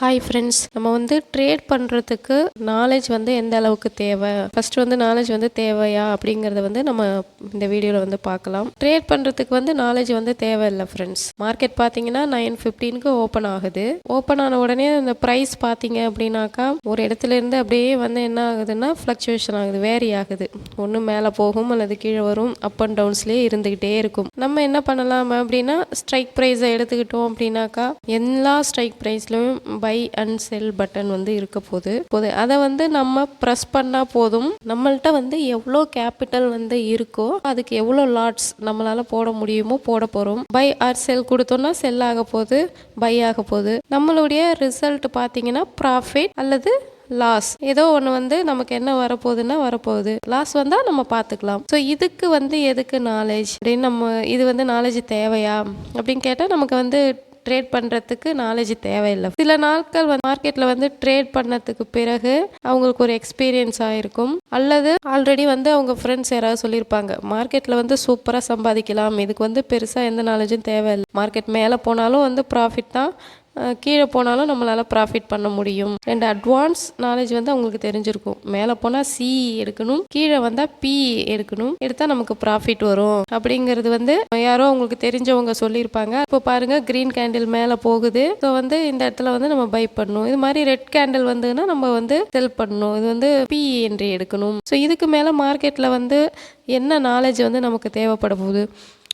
Hi friends, நம்ம trade பண்ணுறதுக்கு knowledge எந்த அளவுக்கு தேவை, ஃபஸ்ட்டு நாலேஜ் தேவையா அப்படிங்கிறத நம்ம இந்த வீடியோவில் பார்க்கலாம். ட்ரேட் பண்ணுறதுக்கு நாலேஜ் தேவையில்லை ஃப்ரெண்ட்ஸ். மார்க்கெட் பார்த்தீங்கன்னா 9:15 ஓப்பன் ஆகுது. ஓப்பன் ஆன உடனே அந்த ப்ரைஸ் பார்த்தீங்க அப்படின்னாக்கா ஒரு இடத்துலேருந்து அப்படியே என்ன ஆகுதுன்னா ஃப்ளக்சுவேஷன் ஆகுது, வேரி ஆகுது. ஒன்று மேலே போகும் அல்லது கீழே வரும், அப் அண்ட் டவுன்ஸ்லேயே இருந்துக்கிட்டே இருக்கும். நம்ம என்ன பண்ணலாம் அப்படின்னா ஸ்ட்ரைக் ப்ரைஸை எடுத்துக்கிட்டோம் அப்படின்னாக்கா எல்லா ஸ்ட்ரைக் ப்ரைஸ்லையும் பை அண்ட் செல் பட்டன் இருக்க போகுது. அதை நம்ம ப்ரெஸ் பண்ணால் போதும். நம்மள்கிட்ட எவ்வளோ கேபிட்டல் இருக்கோ அதுக்கு எவ்வளோ லாட்ஸ் நம்மளால் போட முடியுமோ போட போகிறோம். பை ஆர் செல் கொடுத்தோம்னா செல் ஆக போகுது, பை ஆக போகுது. நம்மளுடைய ரிசல்ட் பார்த்தீங்கன்னா ப்ராஃபிட் அல்லது லாஸ், ஏதோ ஒன்று நமக்கு என்ன வரப்போகுதுன்னா வரப்போகுது. லாஸ் வந்தால் நம்ம பார்த்துக்கலாம். ஸோ இதுக்கு எதுக்கு நாலேஜ் அப்படின்னு நம்ம இது நாலேஜ் தேவையா அப்படின்னு கேட்டால் நமக்கு ட்ரேட் பண்ணுறதுக்கு நாலேஜ் தேவையில்லை. சில நாட்கள் மார்க்கெட்டில் ட்ரேட் பண்ணதுக்கு பிறகு அவங்களுக்கு ஒரு எக்ஸ்பீரியன்ஸ் ஆகிருக்கும், அல்லது ஆல்ரெடி அவங்க ஃப்ரெண்ட்ஸ் யாராவது சொல்லியிருப்பாங்க மார்க்கெட்டில் சூப்பராக சம்பாதிக்கலாம், இதுக்கு பெருசாக எந்த நாலேஜும் தேவையில்லை, மார்க்கெட் மேலே போனாலும் ப்ராஃபிட் தான், கீழே போனாலும் நம்மளால் ப்ராஃபிட் பண்ண முடியும். ரெண்டு அட்வான்ஸ் நாலேஜ் அவங்களுக்கு தெரிஞ்சிருக்கும். மேலே போனால் சி எடுக்கணும், கீழே வந்தால் பி எடுக்கணும், எடுத்தால் நமக்கு ப்ராஃபிட் வரும் அப்படிங்கிறது யாரோ அவங்களுக்கு தெரிஞ்சவங்க சொல்லியிருப்பாங்க. இப்போ பாருங்கள், க்ரீன் கேண்டில் மேலே போகுது. ஸோ இந்த இடத்துல நம்ம பை பண்ணணும். இது மாதிரி ரெட் கேண்டில் வந்துன்னா நம்ம செல் பண்ணணும். இது பி என்ட்ரி எடுக்கணும். ஸோ இதுக்கு மேலே மார்க்கெட்டில் என்ன நாலேஜ் நமக்கு தேவைப்பட போகுது,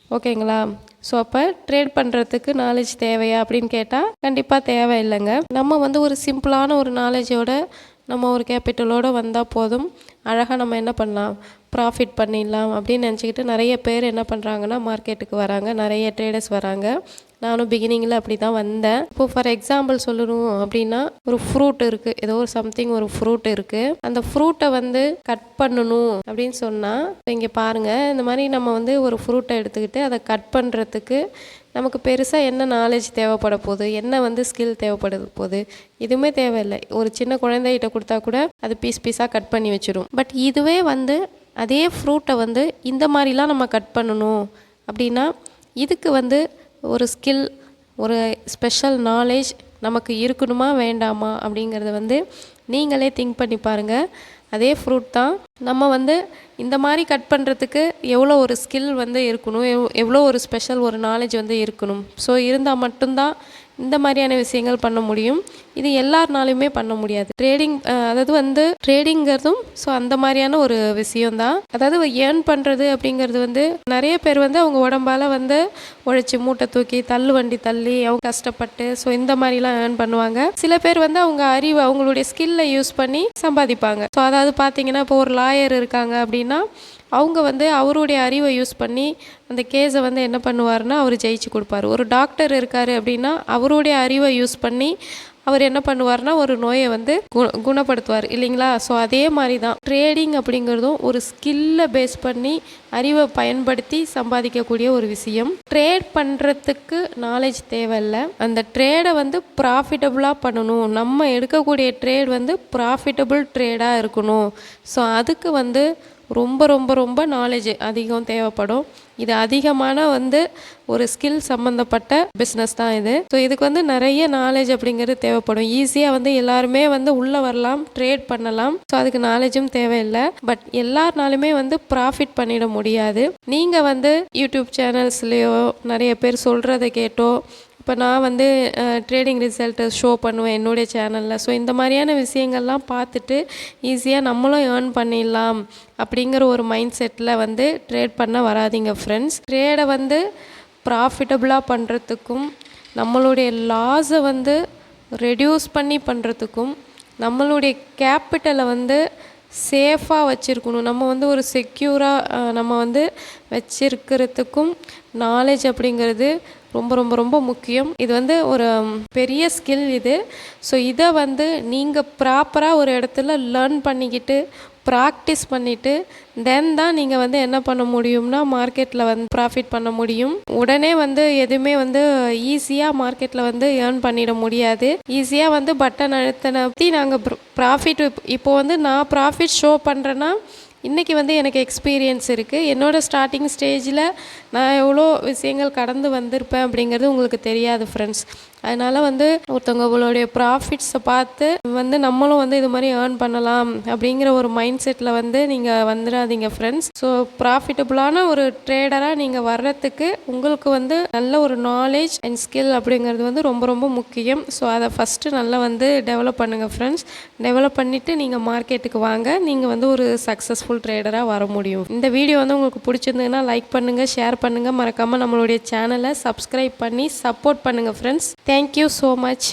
ஓகேங்களா? ஸோ அப்போ ட்ரேட் பண்ணுறதுக்கு நாலேஜ் தேவையா அப்படின்னு கேட்டால் கண்டிப்பாக தேவையில்லைங்க. நம்ம ஒரு சிம்பிளான ஒரு நாலேஜோட நம்ம ஒரு கேபிட்டலோடு வந்தால் போதும், அழகாக நம்ம என்ன பண்ணலாம், ப்ராஃபிட் பண்ணிடலாம் அப்படின்னு நினச்சிக்கிட்டு நிறைய பேர் என்ன பண்ணுறாங்கன்னா மார்க்கெட்டுக்கு வராங்க, நிறைய ட்ரேடர்ஸ் வராங்க. நானும் பிகினிங்கில் அப்படி தான் வந்தேன். இப்போ ஃபார் எக்ஸாம்பிள் சொல்லணும் அப்படின்னா, ஒரு ஃப்ரூட் இருக்குது, ஏதோ ஒரு சம்திங் ஒரு ஃப்ரூட் இருக்குது, அந்த ஃப்ரூட்டை கட் பண்ணணும் அப்படின்னு சொன்னால் இங்கே பாருங்கள், இந்த மாதிரி நம்ம ஒரு ஃப்ரூட்டை எடுத்துக்கிட்டு அதை கட் பண்ணுறதுக்கு நமக்கு பெருசாக என்ன நாலேஜ் தேவைப்பட போகுது, என்ன ஸ்கில் தேவைப்பட போகுது, எதுவுமே தேவையில்லை. ஒரு சின்ன குழந்தைகிட்ட கொடுத்தா கூட அது பீஸாக கட் பண்ணி வச்சிடும். பட் இதுவே அதே ஃப்ரூட்டை இந்த மாதிரிலாம் நம்ம கட் பண்ணணும் அப்படின்னா இதுக்கு ஒரு ஸ்கில், ஒரு ஸ்பெஷல் நாலேஜ் நமக்கு இருக்கணுமா வேண்டாமா அப்படிங்கிறத நீங்களே திங்க் பண்ணி பாருங்கள். அதே ஃப்ரூட் தான் நம்ம இந்த மாதிரி கட் பண்ணுறதுக்கு எவ்வளோ ஒரு ஸ்கில் இருக்கணும், எவ்வளோ ஒரு ஸ்பெஷல் ஒரு நாலேஜ் இருக்கணும். ஸோ இருந்தால் மட்டும்தான் இந்த மாதிரியான விஷயங்கள் பண்ண முடியும். இது எல்லாருனாலுமே பண்ண முடியாது. ட்ரேடிங் அதாவது ட்ரேடிங்கிறதும் ஸோ அந்த மாதிரியான ஒரு விஷயம்தான். அதாவது ஏர்ன் பண்ணுறது அப்படிங்கிறது நிறைய பேர் அவங்க உடம்பால் உழைச்சி மூட்டை தூக்கி தள்ளு வண்டி தள்ளி அவங்க கஷ்டப்பட்டு ஸோ இந்த மாதிரிலாம் ஏர்ன் பண்ணுவாங்க. சில பேர் அவங்க அறிவு அவங்களுடைய ஸ்கில்லை யூஸ் பண்ணி சம்பாதிப்பாங்க. ஸோ அதாவது பார்த்தீங்கன்னா இப்போ ஒரு லாயர் இருக்காங்க அப்படின்னா அவங்க அவருடைய அறிவை யூஸ் பண்ணி அந்த கேஸை என்ன பண்ணுவார்னா அவர் ஜெயிச்சு கொடுப்பார். ஒரு டாக்டர் இருக்கார் அப்படின்னா அவருடைய அறிவை யூஸ் பண்ணி அவர் என்ன பண்ணுவார்னா ஒரு நோயை குணப்படுத்துவார் இல்லைங்களா? ஸோ அதே மாதிரி தான் ட்ரேடிங் அப்படிங்கிறதும் ஒரு ஸ்கில்லை பேஸ் பண்ணி அறிவை பயன்படுத்தி சம்பாதிக்கக்கூடிய ஒரு விஷயம். ட்ரேட் பண்ணுறதுக்கு நாலேஜ் தேவையில்லை. அந்த ட்ரேடை ப்ராஃபிட்டபுளாக பண்ணணும், நம்ம எடுக்கக்கூடிய ட்ரேட் ப்ராஃபிட்டபுள் ட்ரேடாக இருக்கணும். ஸோ அதுக்கு ரொம்ப ரொம்ப ரொம்ப நாலேஜ் அதிகம் தேவைப்படும். இது அதிகமான ஒரு ஸ்கில் சம்மந்தப்பட்ட பிஸ்னஸ் தான் இது. ஸோ இதுக்கு நிறைய நாலேஜ் அப்படிங்கிறது தேவைப்படும். ஈஸியாக எல்லாருமே உள்ளே வரலாம், ட்ரேட் பண்ணலாம். ஸோ அதுக்கு நாலேஜும் தேவையில்லை. பட் எல்லாருனாலுமே ப்ராஃபிட் பண்ணிட முடியாது. நீங்கள் யூடியூப் சேனல்ஸ்லேயோ நிறைய பேர் சொல்கிறத கேட்டோ, இப்போ நான் ட்ரேடிங் ரிசல்ட்டை ஷோ பண்ணுவேன் என்னுடைய சேனலில். ஸோ இந்த மாதிரியான விஷயங்கள்லாம் பார்த்துட்டு ஈஸியாக நம்மளும் ஏர்ன் பண்ணிடலாம் அப்படிங்கிற ஒரு மைண்ட் செட்டில் ட்ரேட் பண்ண வராதிங்க ஃப்ரெண்ட்ஸ். ட்ரேடை ப்ராஃபிட்டபுளாக பண்ணுறதுக்கும் நம்மளுடைய லாஸை ரெடியூஸ் பண்ணி பண்ணுறதுக்கும் நம்மளுடைய கேபிட்டலை சேஃபாக வச்சுருக்கணும், நம்ம ஒரு செக்யூராக நம்ம வச்சிருக்கிறதுக்கும் நாலேஜ் அப்படிங்கிறது ரொம்ப ரொம்ப ரொம்ப முக்கியம். இது ஒரு பெரிய ஸ்கில் இது. ஸோ இதை நீங்கள் ப்ராப்பராக ஒரு இடத்துல லேர்ன் பண்ணிக்கிட்டு ப்ராக்டிஸ் பண்ணிவிட்டு தென் தான் நீங்கள் என்ன பண்ண முடியும்னா மார்க்கெட்டில் ப்ராஃபிட் பண்ண முடியும். உடனே எதுவுமே ஈஸியாக மார்க்கெட்டில் ஏர்ன் பண்ணிட முடியாது. ஈஸியாக பட்டன் அழுத்தினப்படி நாங்கள் ப்ராஃபிட் இப்போ நான் ப்ராஃபிட் ஷோ பண்ணுறேன்னா இன்றைக்கி எனக்கு எக்ஸ்பீரியன்ஸ் இருக்குது. என்னோடய ஸ்டார்டிங் ஸ்டேஜில் நான் எவ்வளோ விஷயங்கள் கடந்து வந்திருப்பேன் அப்படிங்கிறது உங்களுக்கு தெரியாது ஃப்ரெண்ட்ஸ். அதனால் வந்து ஒருத்தவங்களுடைய ப்ராஃபிட்ஸை பார்த்து வந்து நம்மளும் வந்து இது மாதிரி ஏர்ன் பண்ணலாம் அப்படிங்கிற ஒரு மைண்ட் செட்டில் வந்து நீங்கள் வந்துடாதீங்க ஃப்ரெண்ட்ஸ். ஸோ ப்ராஃபிட்டபுளான ஒரு ட்ரேடராக நீங்கள் வர்றதுக்கு உங்களுக்கு வந்து நல்ல ஒரு நாலேஜ் அண்ட் ஸ்கில் அப்படிங்கிறது வந்து ரொம்ப ரொம்ப முக்கியம். ஸோ அதை ஃபஸ்ட்டு நல்லா வந்து டெவலப் பண்ணுங்கள் ஃப்ரெண்ட்ஸ். டெவலப் பண்ணிவிட்டு நீங்கள் மார்க்கெட்டுக்கு வாங்க. நீங்கள் வந்து ஒரு சக்ஸஸ்ஃபுல் ட்ரேடராக வர முடியும். இந்த வீடியோ வந்து உங்களுக்கு பிடிச்சிருந்ததுன்னா லைக் பண்ணுங்கள், ஷேர் பண்ணுங்கள், மறக்காமல் நம்மளுடைய சேனலை சப்ஸ்கிரைப் பண்ணி சப்போர்ட் பண்ணுங்கள் ஃப்ரெண்ட்ஸ். Thank you so much.